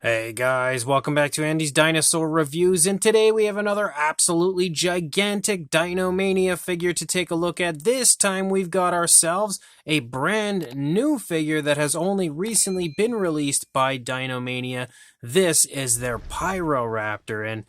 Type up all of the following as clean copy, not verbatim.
Hey guys, welcome back to Andy's Dinosaur Reviews, and today we have another absolutely gigantic Dinomania figure to take a look at. This time we've got ourselves a brand new figure that has only recently been released by Dinomania. This is their Pyroraptor, and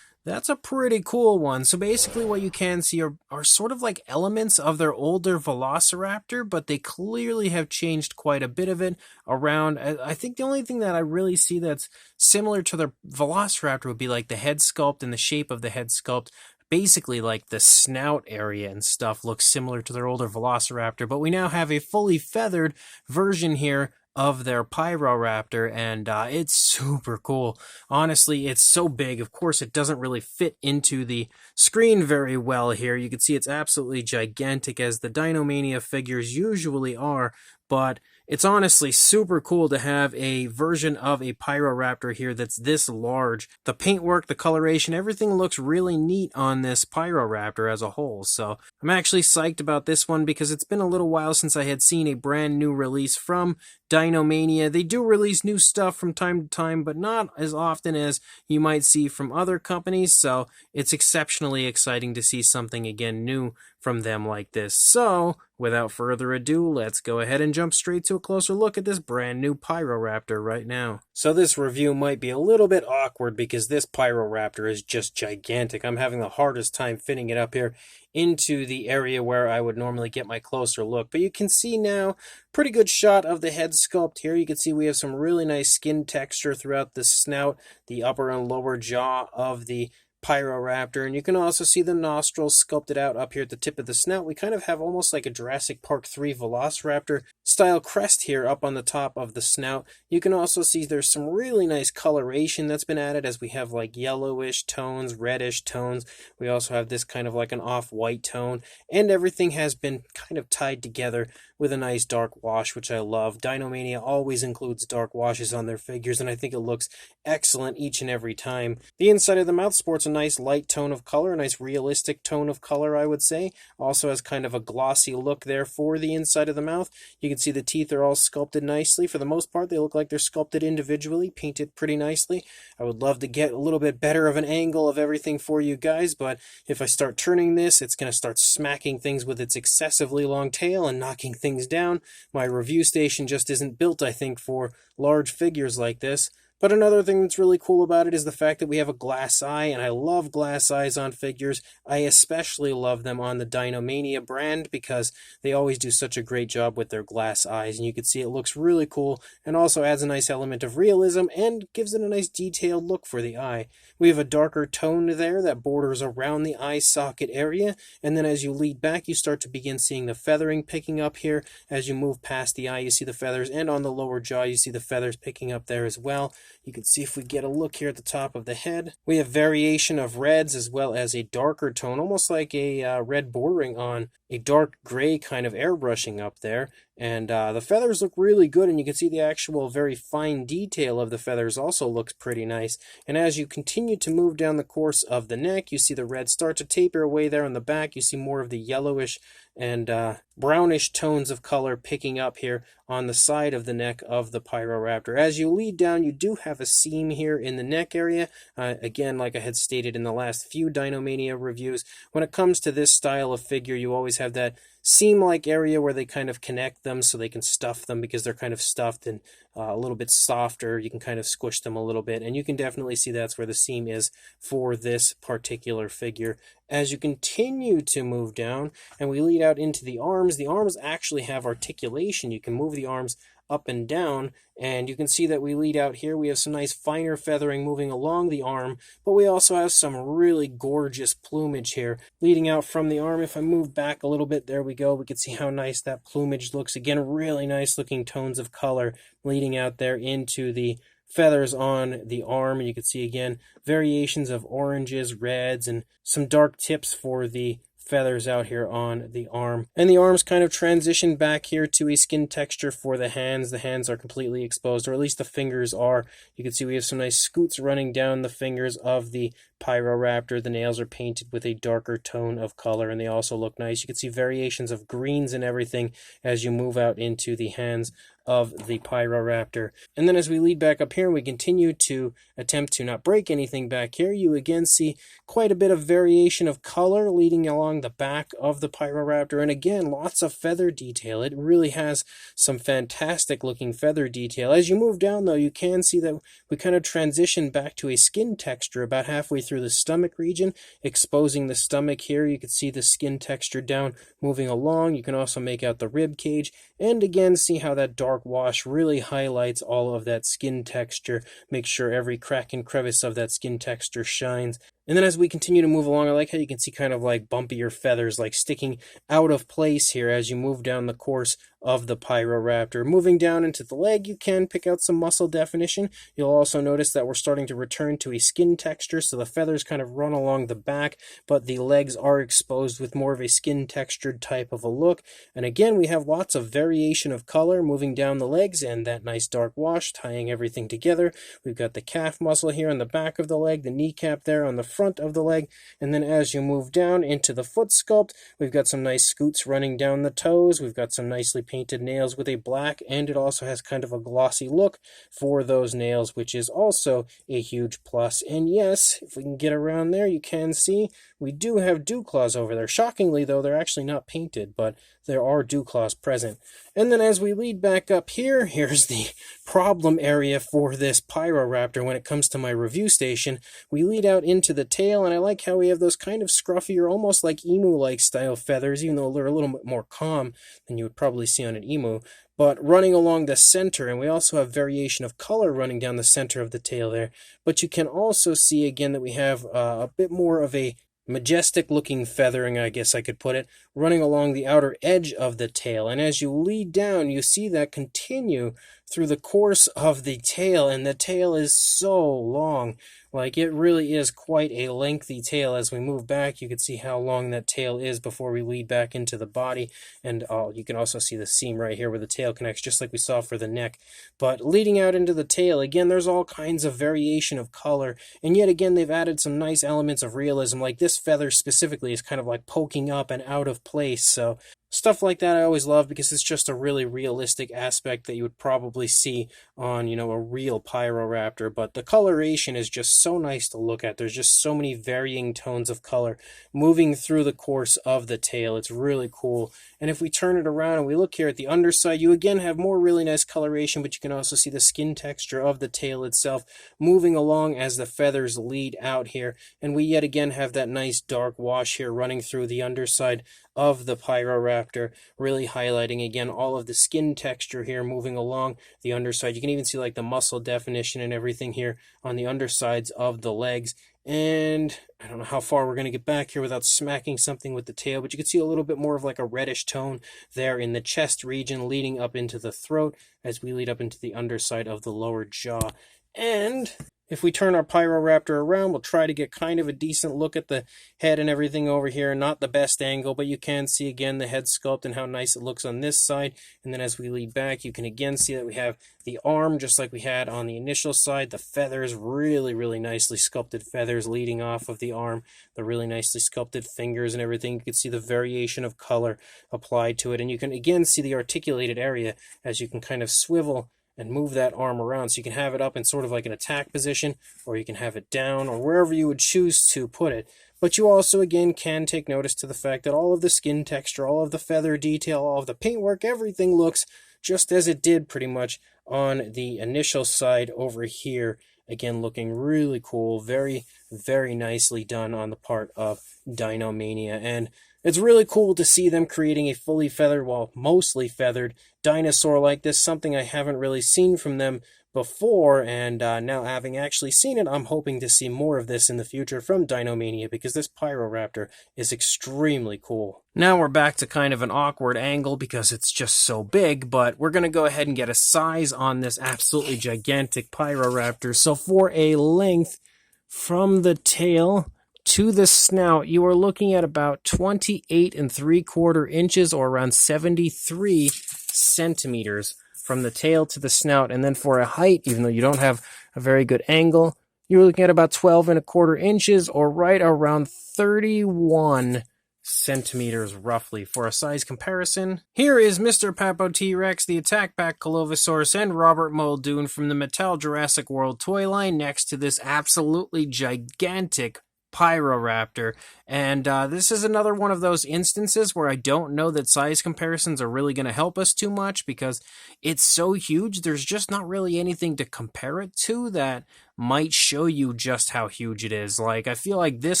that's a pretty cool one. So basically what you can see are sort of like elements of their older Velociraptor, but they clearly have changed quite a bit of it around. I think the only thing that I really see that's similar to their Velociraptor would be like the head sculpt and the shape of the head sculpt. Basically, like the snout area and stuff looks similar to their older Velociraptor, but we now have a fully feathered version here of their Pyroraptor, and it's super cool. Honestly, it's so big. Of course, it doesn't really fit into the screen very well here. You can see it's absolutely gigantic, as the Dinomania figures usually are, but it's honestly super cool to have a version of a Pyroraptor here that's this large. The paintwork, the coloration, everything looks really neat on this Pyroraptor as a whole. So I'm actually psyched about this one because it's been a little while since I had seen a brand new release from Dinomania. They do release new stuff from time to time, but not as often as you might see from other companies. So it's exceptionally exciting to see something again new from them like this. So without further ado, let's go ahead and jump straight to a closer look at this brand new Pyroraptor right now. So this review might be a little bit awkward because this Pyroraptor is just gigantic. I'm having the hardest time fitting it up here into the area where I would normally get my closer look. But you can see now, pretty good shot of the head sculpt here. You can see we have some really nice skin texture throughout the snout, the upper and lower jaw of the Pyroraptor, and you can also see the nostrils sculpted out up here at the tip of the snout. We kind of have almost like a Jurassic Park 3 Velociraptor style crest here up on the top of the snout. You can also see there's some really nice coloration that's been added, as we have like yellowish tones, reddish tones. We also have this kind of like an off-white tone, and everything has been kind of tied together with a nice dark wash, which I love. Dinomania always includes dark washes on their figures, and I think it looks excellent each and every time. The inside of the mouth sports a nice light tone of color, a nice realistic tone of color, I would say. Also has kind of a glossy look there for the inside of the mouth. You can see the teeth are all sculpted nicely. For the most part, they look like they're sculpted individually, painted pretty nicely. I would love to get a little bit better of an angle of everything for you guys, but if I start turning this, it's going to start smacking things with its excessively long tail and knocking things down. My review station just isn't built, I think, for large figures like this. But another thing that's really cool about it is the fact that we have a glass eye, and I love glass eyes on figures. I especially love them on the Dinomania brand because they always do such a great job with their glass eyes, and you can see it looks really cool and also adds a nice element of realism and gives it a nice detailed look for the eye. We have a darker tone there that borders around the eye socket area, and then as you lead back, you start to begin seeing the feathering picking up here. As you move past the eye, you see the feathers, and on the lower jaw, you see the feathers picking up there as well. You can see if we get a look here at the top of the head, we have variation of reds as well as a darker tone, almost like a red bordering on a dark gray kind of airbrushing up there. And the feathers look really good, and you can see the actual very fine detail of the feathers also looks pretty nice. And as you continue to move down the course of the neck, you see the red start to taper away there on the back. You see more of the yellowish and brownish tones of color picking up here on the side of the neck of the Pyroraptor. As you lead down, you do have a seam here in the neck area. Again, like I had stated in the last few Dinomania reviews, when it comes to this style of figure, you always have that seam-like area where they kind of connect them so they can stuff them, because they're kind of stuffed and a little bit softer. You can kind of squish them a little bit, and you can definitely see that's where the seam is for this particular figure. As you continue to move down and we lead out into the arms actually have articulation. You can move the arms up and down, and you can see that we lead out here. We have some nice finer feathering moving along the arm, but we also have some really gorgeous plumage here leading out from the arm. If I move back a little bit, there we go. We can see how nice that plumage looks. Again, really nice looking tones of color leading out there into the feathers on the arm. And you can see again variations of oranges, reds, and some dark tips for the feathers out here on the arm. And the arms kind of transition back here to a skin texture for the hands. The hands are completely exposed, or at least the fingers are. You can see we have some nice scoots running down the fingers of the Pyroraptor. The nails are painted with a darker tone of color, and they also look nice. You can see variations of greens and everything as you move out into the hands of the Pyroraptor. And then as we lead back up here and we continue to attempt to not break anything back here, you again see quite a bit of variation of color leading along the back of the Pyroraptor. And again, lots of feather detail. It really has some fantastic looking feather detail. As you move down though, you can see that we kind of transition back to a skin texture about halfway through the stomach region, exposing the stomach here. You can see the skin texture down moving along. You can also make out the rib cage, and again see how that dark wash really highlights all of that skin texture. Make sure every crack and crevice of that skin texture shines. And then as we continue to move along, I like how you can see kind of like bumpier feathers like sticking out of place here as you move down the course of the Pyroraptor. Moving down into the leg, you can pick out some muscle definition. You'll also notice that we're starting to return to a skin texture, so the feathers kind of run along the back, but the legs are exposed with more of a skin textured type of a look. And again, we have lots of variation of color moving down the legs and that nice dark wash tying everything together. We've got the calf muscle here on the back of the leg, the kneecap there on the front of the leg, and then as you move down into the foot sculpt, we've got some nice scoots running down the toes. We've got some nicely painted nails with a black, and it also has kind of a glossy look for those nails, which is also a huge plus. And yes, if we can get around there, you can see we do have dew claws over there. Shockingly though, they're actually not painted, but there are dew claws present. And then as we lead back up here, here's the problem area for this Pyroraptor when it comes to my review station. We lead out into the tail, and I like how we have those kind of scruffy or almost like emu-like style feathers, even though they're a little bit more calm than you would probably see on an emu, but running along the center, and we also have variation of color running down the center of the tail there. But you can also see again that we have a bit more of a majestic looking feathering, I guess I could put it, running along the outer edge of the tail. And as you lead down, you see that continue through the course of the tail, and the tail is so long. Like, it really is quite a lengthy tail. As we move back, you can see how long that tail is before we lead back into the body. And you can also see the seam right here where the tail connects, just like we saw for the neck. But leading out into the tail, again, there's all kinds of variation of color. And yet again, they've added some nice elements of realism. Like this feather specifically is kind of like poking up and out of place. So stuff like that I always love, because it's just a really realistic aspect that you would probably see on, a real Pyroraptor. But the coloration is just so nice to look at. There's just so many varying tones of color moving through the course of the tail. It's really cool. And if we turn it around and we look here at the underside, you again have more really nice coloration, but you can also see the skin texture of the tail itself moving along as the feathers lead out here. And we yet again have that nice dark wash here running through the underside of the Pyroraptor, really highlighting again all of the skin texture here moving along the underside. You can even see like the muscle definition and everything here on the undersides of the legs. And I don't know how far we're going to get back here without smacking something with the tail, but you can see a little bit more of like a reddish tone there in the chest region leading up into the throat as we lead up into the underside of the lower jaw. And if we turn our Pyroraptor around, we'll try to get kind of a decent look at the head and everything over here. Not the best angle, but you can see again the head sculpt and how nice it looks on this side. And then as we lead back, you can again see that we have the arm just like we had on the initial side. The feathers, really, really nicely sculpted feathers leading off of the arm. The really nicely sculpted fingers and everything. You can see the variation of color applied to it. And you can again see the articulated area as you can kind of swivel and move that arm around, so you can have it up in sort of like an attack position, or you can have it down, or wherever you would choose to put it. But you also, again, can take notice to the fact that all of the skin texture, all of the feather detail, all of the paintwork, everything looks just as it did pretty much on the initial side over here. Again, looking really cool, very, very nicely done on the part of Dinomania. And it's really cool to see them creating a fully feathered, well, mostly feathered dinosaur like this, something I haven't really seen from them before, and now having actually seen it, I'm hoping to see more of this in the future from Dinomania, because this Pyroraptor is extremely cool. Now we're back to kind of an awkward angle because it's just so big, but we're going to go ahead and get a size on this absolutely gigantic Pyroraptor. So for a length from the tail to the snout, you are looking at about 28 3/4 inches, or around 73 centimeters from the tail to the snout. And then for a height, even though you don't have a very good angle, you're looking at about 12.25 inches, or right around 31 centimeters roughly. For a size comparison, here is Mr. Papo T-Rex, the Attack Pack Colovosaurus, and Robert Muldoon from the Mattel Jurassic World toy line next to this absolutely gigantic Pyroraptor. And this is another one of those instances where I don't know that size comparisons are really going to help us too much, because it's so huge. There's just not really anything to compare it to that might show you just how huge it is. Like, I feel like this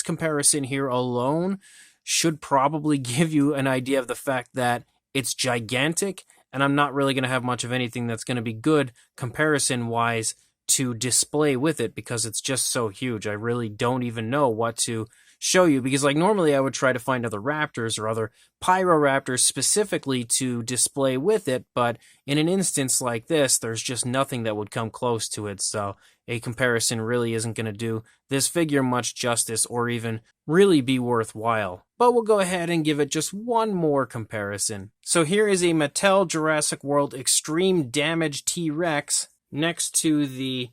comparison here alone should probably give you an idea of the fact that it's gigantic, and I'm not really going to have much of anything that's going to be good comparison-wise to display with it, because it's just so huge. I really don't even know what to show you, because like normally I would try to find other raptors or other Pyroraptors specifically to display with it, but in an instance like this, there's just nothing that would come close to it, so a comparison really isn't going to do this figure much justice or even really be worthwhile. But we'll go ahead and give it just one more comparison. So here is a Mattel Jurassic World Extreme Damage T-Rex next to the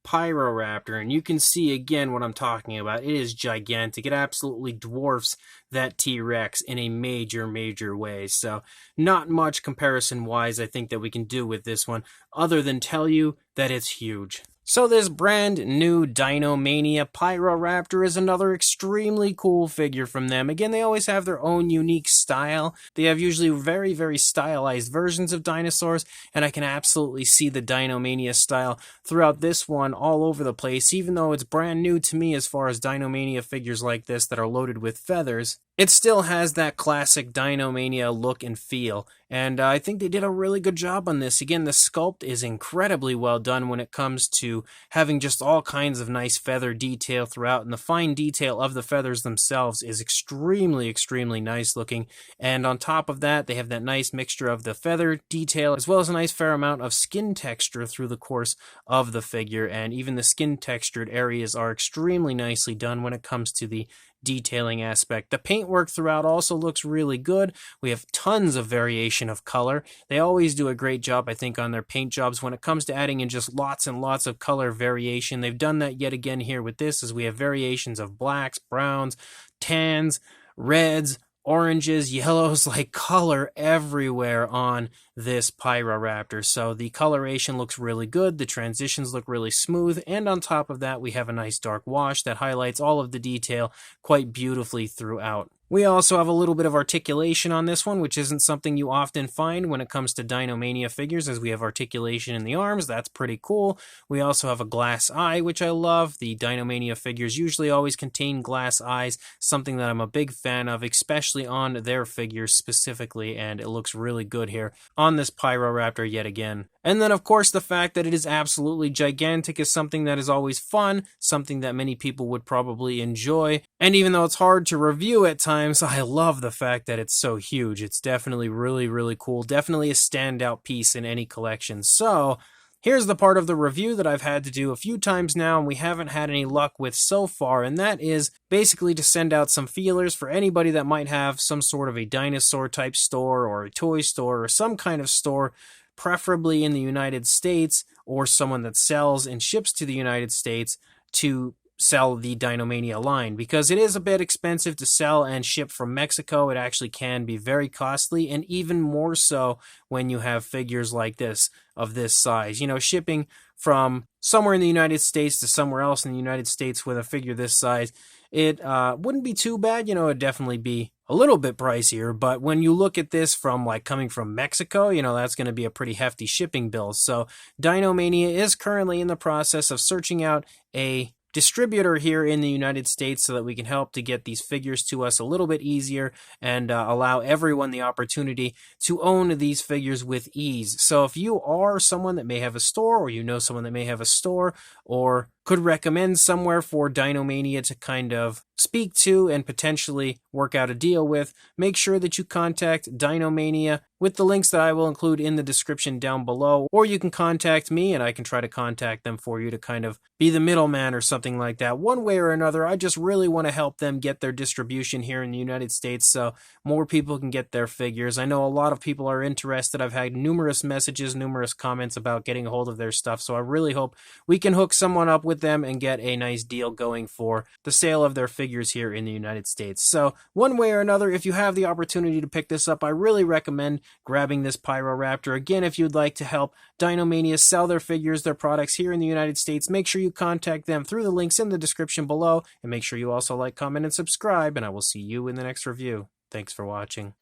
Pyroraptor, and you can see again what I'm talking about. It is gigantic. It absolutely dwarfs that T-Rex in a major way. So not much comparison-wise I think that we can do with this one, other than tell you that it's huge. So this brand new Dinomania Pyroraptor is another extremely cool figure from them. Again, they always have their own unique style. They have usually very stylized versions of dinosaurs, and I can absolutely see the Dinomania style throughout this one all over the place. Even though it's brand new to me as far as Dinomania figures like this that are loaded with feathers, it still has that classic Dinomania look and feel, and I think they did a really good job on this. Again, the sculpt is incredibly well done when it comes to having just all kinds of nice feather detail throughout, and the fine detail of the feathers themselves is extremely nice looking. And on top of that, they have that nice mixture of the feather detail as well as a nice fair amount of skin texture through the course of the figure, and even the skin textured areas are extremely nicely done when it comes to the detailing aspect. The paintwork throughout also looks really good. We have tons of variation of color. They always do a great job, I think, on their paint jobs when it comes to adding in just lots and lots of color variation. They've done that yet again here with this, as we have variations of blacks, browns, tans, reds, oranges, yellows, like color everywhere on this Pyroraptor. So the coloration looks really good, the transitions look really smooth, and on top of that we have a nice dark wash that highlights all of the detail quite beautifully throughout. We also have a little bit of articulation on this one, which isn't something you often find when it comes to Dinomania figures, as we have articulation in the arms. That's pretty cool. We also have a glass eye, which I love. The Dinomania figures usually always contain glass eyes, something that I'm a big fan of, especially on their figures specifically, and it looks really good here on this Pyroraptor yet again. And then, of course, the fact that it is absolutely gigantic is something that is always fun, something that many people would probably enjoy. And even though it's hard to review at times, I love the fact that it's so huge. It's definitely really cool. Definitely a standout piece in any collection. So here's the part of the review that I've had to do a few times now and we haven't had any luck with so far, and that is basically to send out some feelers for anybody that might have some sort of a dinosaur type store or a toy store or some kind of store, preferably in the United States, or someone that sells and ships to the United States to sell the Dinomania line, because it is a bit expensive to sell and ship from Mexico. It actually can be very costly, and even more so when you have figures like this of this size. You know, shipping from somewhere in the United States to somewhere else in the United States with a figure this size, it wouldn't be too bad. You know, it'd definitely be a little bit pricier, but when you look at this from like coming from Mexico, you know, that's going to be a pretty hefty shipping bill. So Dinomania is currently in the process of searching out a distributor here in the United States so that we can help to get these figures to us a little bit easier and allow everyone the opportunity to own these figures with ease. So if you are someone that may have a store, or you know someone that may have a store, or could recommend somewhere for Dinomania to kind of speak to and potentially work out a deal with, make sure that you contact Dinomania with the links that I will include in the description down below, or you can contact me and I can try to contact them for you to kind of be the middleman or something like that. One way or another, I just really want to help them get their distribution here in the United States so more people can get their figures. I know a lot of people are interested. I've had numerous messages, numerous comments about getting a hold of their stuff, so I really hope we can hook someone up with with them and get a nice deal going for the sale of their figures here in the United States. So one way or another, if you have the opportunity to pick this up, I really recommend grabbing this Pyroraptor. Again, if you'd like to help Dinomania sell their figures, their products here in the United States, make sure you contact them through the links in the description below, and make sure you also like, comment, and subscribe, and I will see you in the next review. Thanks for watching.